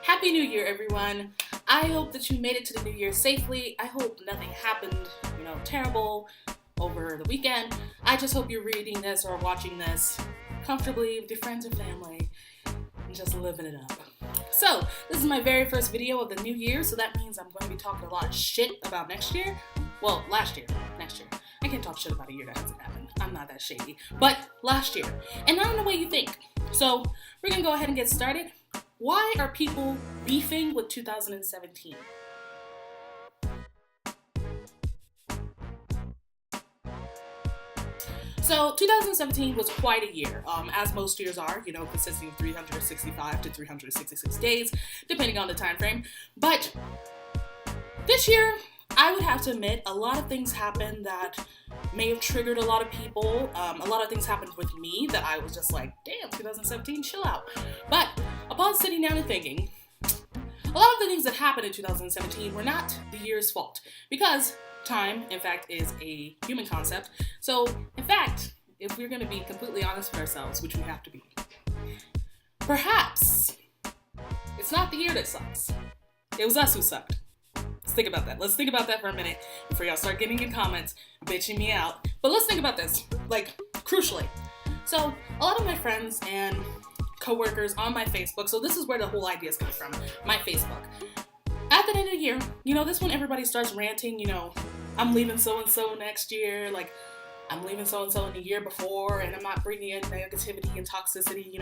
Happy New Year, everyone. I hope that you made it to the New Year safely. I hope nothing happened, terrible over the weekend. I just hope you're reading this or watching this comfortably with your friends or family and just living it up. So, this is my very first video of the new year, so that means I'm going to be talking a lot of shit about next year. Well, next year. I can't talk shit about a year that hasn't happened. I'm not that shady. But last year, and not in the way you think. So, we're going to go ahead and get started. Why are people beefing with 2017? So 2017 was quite a year, as most years are, consisting of 365 to 366 days, depending on the time frame. But this year, I would have to admit, a lot of things happened that may have triggered a lot of people. A lot of things happened with me that I was just like, damn, 2017, chill out. But upon sitting down and thinking, a lot of the things that happened in 2017 were not the year's fault, because time, in fact, is a human concept. So, in fact, if we're going to be completely honest with ourselves, which we have to be, perhaps it's not the year that sucks. It was us who sucked. Let's think about that. Let's think about that for a minute before y'all start getting in comments, bitching me out. But let's think about this, crucially. So, a lot of my friends and coworkers on my Facebook, so this is where the whole idea is coming from, my Facebook. At the end of the year, this when everybody starts ranting, I'm leaving so-and-so next year, I'm leaving so-and-so in the year before, and I'm not bringing in negativity and toxicity,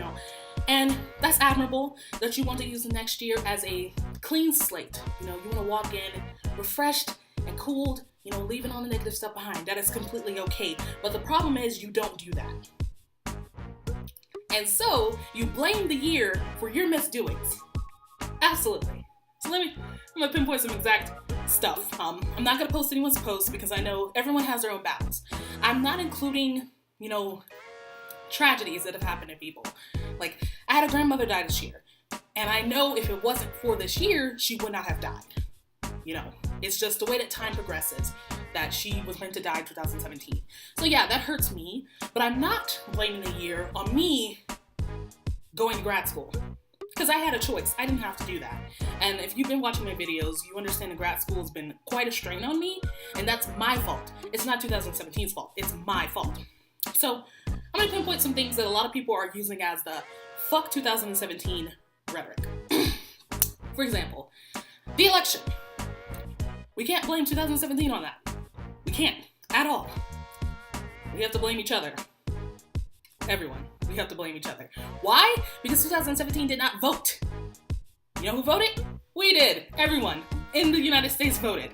And that's admirable that you want to use the next year as a clean slate. You want to walk in refreshed and cooled, leaving all the negative stuff behind. That is completely okay. But the problem is you don't do that. And so you blame the year for your misdoings. Absolutely. So I'm going to pinpoint some exact stuff. I'm not going to post anyone's posts because I know everyone has their own battles. I'm not including, tragedies that have happened to people. I had a grandmother die this year, and I know if it wasn't for this year, she would not have died. It's just the way that time progresses that she was meant to die in 2017. So yeah, that hurts me, but I'm not blaming the year on me going to grad school. Because I had a choice. I didn't have to do that. And if you've been watching my videos, you understand that grad school has been quite a strain on me, and that's my fault. It's not 2017's fault. It's my fault. So I'm going to pinpoint some things that a lot of people are using as the fuck 2017 rhetoric. For example, the election. We can't blame 2017 on that. We can't at all. We have to blame each other. Everyone. We have to blame each other. Why? Because 2017 did not vote. You know who voted? We did. Everyone in the United States voted.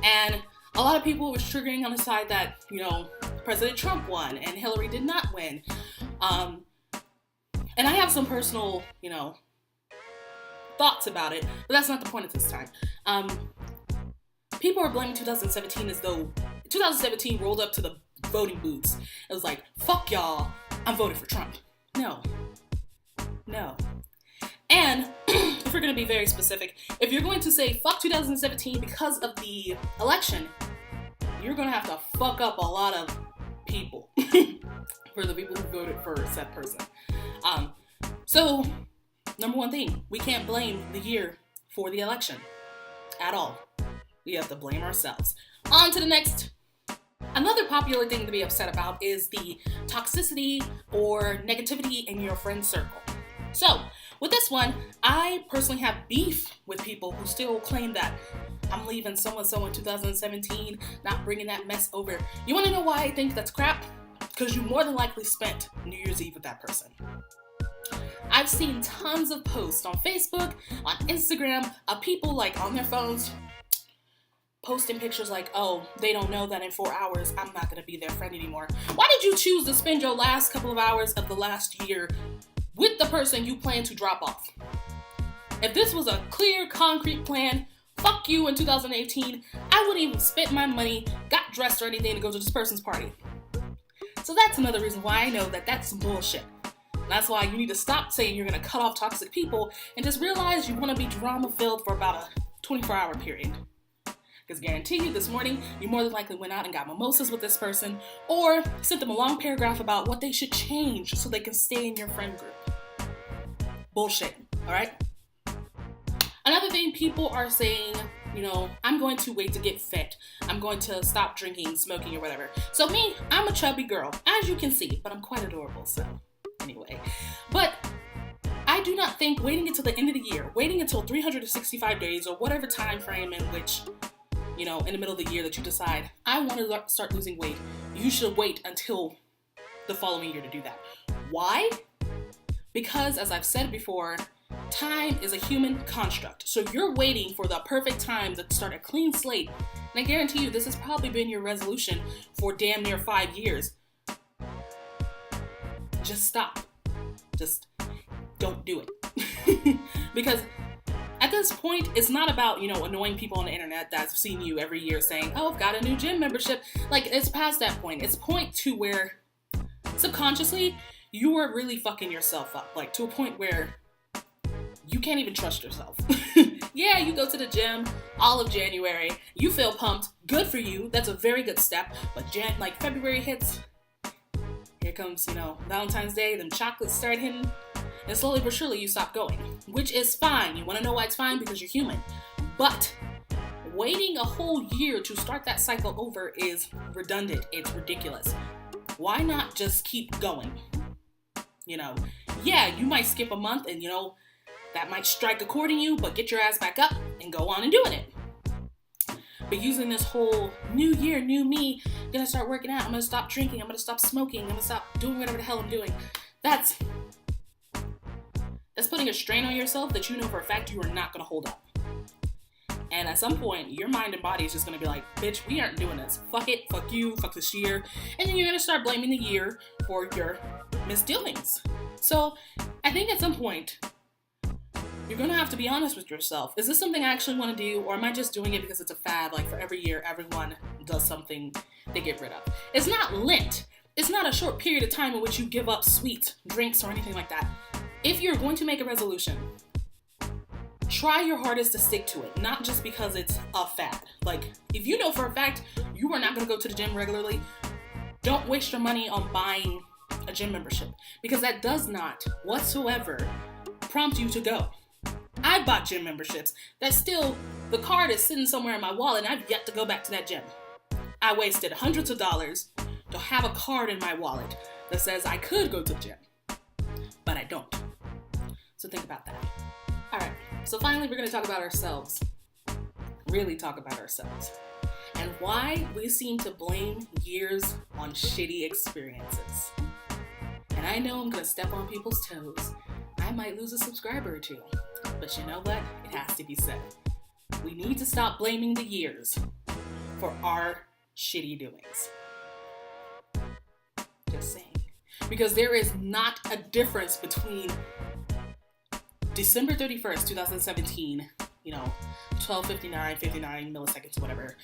And a lot of people were triggering on the side that, President Trump won and Hillary did not win. And I have some personal, thoughts about it, but that's not the point at this time. People are blaming 2017 as though 2017 rolled up to the voting booths. It was like, fuck y'all, I'm voting for Trump. No. And if we're going to be very specific, if you're going to say fuck 2017 because of the election, you're going to have to fuck up a lot of people for the people who voted for said person. So, number one thing, we can't blame the year for the election at all. We have to blame ourselves. On to the next. Another popular thing to be upset about is the toxicity or negativity in your friend circle. So, with this one, I personally have beef with people who still claim that I'm leaving so-and-so in 2017, not bringing that mess over. You want to know why I think that's crap? Because you more than likely spent New Year's Eve with that person. I've seen tons of posts on Facebook, on Instagram, of people on their phones posting pictures oh, they don't know that in 4 hours I'm not going to be their friend anymore. Why did you choose to spend your last couple of hours of the last year with the person you plan to drop off? If this was a clear, concrete plan, fuck you in 2018, I wouldn't even spend my money, got dressed or anything to go to this person's party. So that's another reason why I know that that's some bullshit. And that's why you need to stop saying you're going to cut off toxic people and just realize you want to be drama-filled for about a 24-hour period. Because guarantee you this morning, you more than likely went out and got mimosas with this person or sent them a long paragraph about what they should change so they can stay in your friend group. Bullshit, all right? think people are saying, I'm going to wait to get fit. I'm going to stop drinking, smoking, or whatever. So me, I'm a chubby girl, as you can see, but I'm quite adorable, so anyway. But I do not think waiting until the end of the year, waiting until 365 days or whatever time frame in which, in the middle of the year that you decide, I want to start losing weight, you should wait until the following year to do that. Why? Because, as I've said before, time is a human construct. So you're waiting for the perfect time to start a clean slate. And I guarantee you, this has probably been your resolution for damn near 5 years. Just stop. Just don't do it. Because at this point, it's not about, annoying people on the internet that's seen you every year saying, oh, I've got a new gym membership. Like, it's past that point. It's a point to where subconsciously you are really fucking yourself up. Like, to a point where you can't even trust yourself. Yeah, you go to the gym all of January. You feel pumped. Good for you. That's a very good step. But February hits. Here comes, Valentine's Day. Then chocolates start hitting. And slowly but surely you stop going. Which is fine. You want to know why it's fine? Because you're human. But waiting a whole year to start that cycle over is redundant. It's ridiculous. Why not just keep going? Yeah, you might skip a month and, that might strike a chord in you, but get your ass back up and go on and doing it. But using this whole new year, new me, I'm gonna start working out, I'm gonna stop drinking, I'm gonna stop smoking, I'm gonna stop doing whatever the hell I'm doing. That's putting a strain on yourself that you know for a fact you are not gonna hold up. And at some point, your mind and body is just gonna be like, bitch, we aren't doing this. Fuck it, fuck you, fuck this year. And then you're gonna start blaming the year for your misdealings. So I think at some point, you're going to have to be honest with yourself. Is this something I actually want to do, or am I just doing it because it's a fad? Like, for every year, everyone does something they get rid of. It's not Lent. It's not a short period of time in which you give up sweets, drinks, or anything like that. If you're going to make a resolution, try your hardest to stick to it, not just because it's a fad. Like, if you know for a fact you are not going to go to the gym regularly, don't waste your money on buying a gym membership, because that does not whatsoever prompt you to go. I bought gym memberships that still, the card is sitting somewhere in my wallet and I've yet to go back to that gym. I wasted hundreds of dollars to have a card in my wallet that says I could go to the gym, but I don't. So think about that. All right, so finally we're going to talk about ourselves. Really talk about ourselves. And why we seem to blame years on shitty experiences. And I know I'm going to step on people's toes. I might lose a subscriber or two. But you know what? It has to be said. We need to stop blaming the years for our shitty doings. Just saying. Because there is not a difference between December 31st, 2017, 12:59, 59 milliseconds, whatever,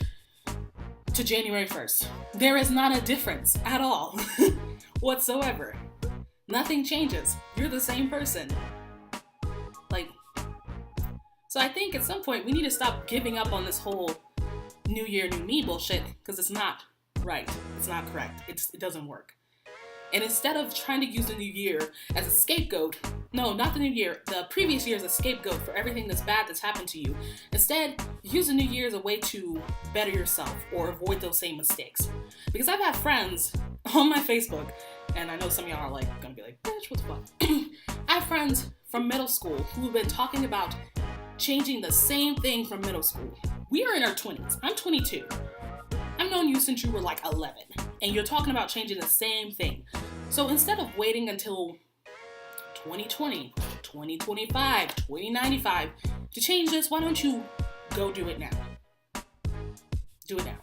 to January 1st. There is not a difference at all whatsoever. Nothing changes. You're the same person. So I think at some point we need to stop giving up on this whole new year, new me bullshit, because it's not right. It's not correct. It doesn't work. And instead of trying to use the new year as a scapegoat, no, not the new year, the previous year as a scapegoat for everything that's bad that's happened to you. Instead, use the new year as a way to better yourself or avoid those same mistakes. Because I've had friends on my Facebook, and I know some of y'all are gonna be like, bitch, what the fuck? I have friends from middle school who've been talking about changing the same thing from middle school. We are in our 20s. I'm 22. I've known you since you were 11, and you're talking about changing the same thing. So instead of waiting until 2020, 2025, 2095 to change this, why don't you go do it now? Do it now.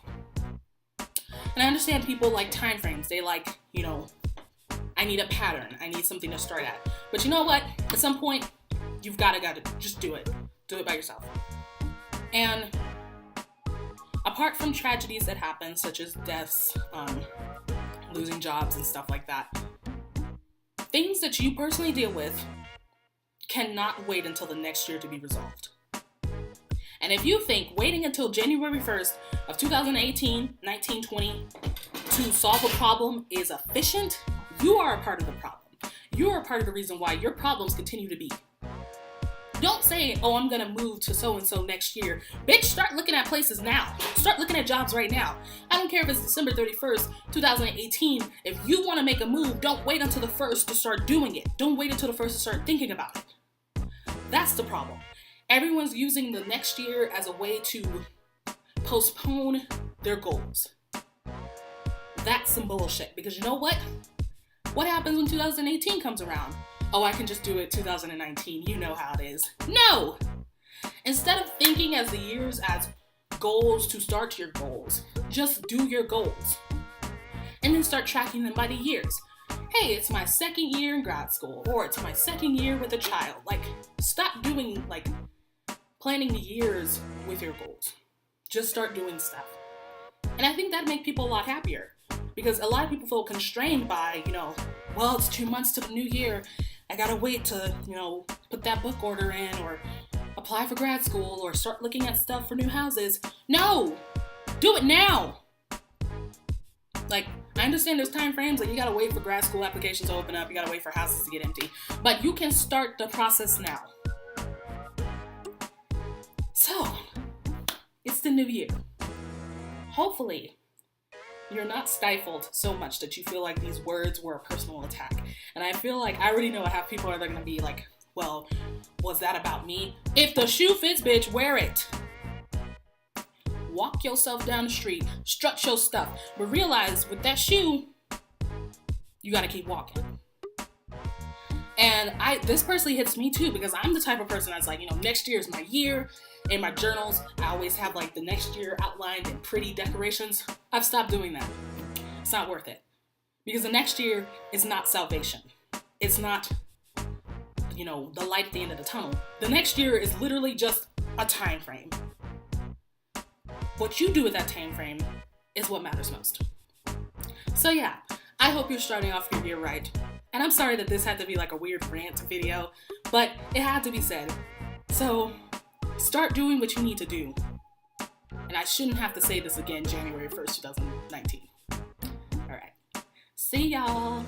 And I understand people like time frames. They I need a pattern. I need something to start at. But you know what? At some point, you've got to just do it. Do it by yourself. And apart from tragedies that happen, such as deaths, losing jobs and stuff like that, things that you personally deal with cannot wait until the next year to be resolved. And if you think waiting until January 1st of 2018, 19, 20 to solve a problem is efficient, you are a part of the problem. You are a part of the reason why your problems continue to be. Don't say, oh, I'm gonna move to so-and-so next year. Bitch, start looking at places now. Start looking at jobs right now. I don't care if it's December 31st, 2018. If you wanna make a move, don't wait until the 1st to start doing it. Don't wait until the 1st to start thinking about it. That's the problem. Everyone's using the next year as a way to postpone their goals. That's some bullshit, because you know what? What happens when 2018 comes around? Oh, I can just do it 2019. You know how it is. No! Instead of thinking as the years as goals to start your goals, just do your goals. And then start tracking them by the years. Hey, it's my 2nd year in grad school, or it's my 2nd year with a child. Like, stop doing, like, planning the years with your goals. Just start doing stuff. And I think that'd make people a lot happier. Because a lot of people feel constrained by, well, it's 2 months to the new year. I gotta wait to, put that book order in, or apply for grad school, or start looking at stuff for new houses. No! Do it now! Like, I understand there's time frames, like you gotta wait for grad school applications to open up, you gotta wait for houses to get empty. But you can start the process now. So, it's the new year. Hopefully, you're not stifled so much that you feel like these words were a personal attack. And I feel like I already know half people are going to be like, well, was that about me? If the shoe fits, bitch, wear it. Walk yourself down the street, strut your stuff, but realize with that shoe, you got to keep walking. And this personally hits me too, because I'm the type of person that's like, next year is my year. In my journals, I always have like the next year outlined in pretty decorations. I've stopped doing that. It's not worth it. Because the next year is not salvation. It's not, the light at the end of the tunnel. The next year is literally just a time frame. What you do with that time frame is what matters most. So yeah, I hope you're starting off your year right. And I'm sorry that this had to be like a weird rant video, but it had to be said. So, start doing what you need to do. And I shouldn't have to say this again January 1st, 2019. All right. See y'all.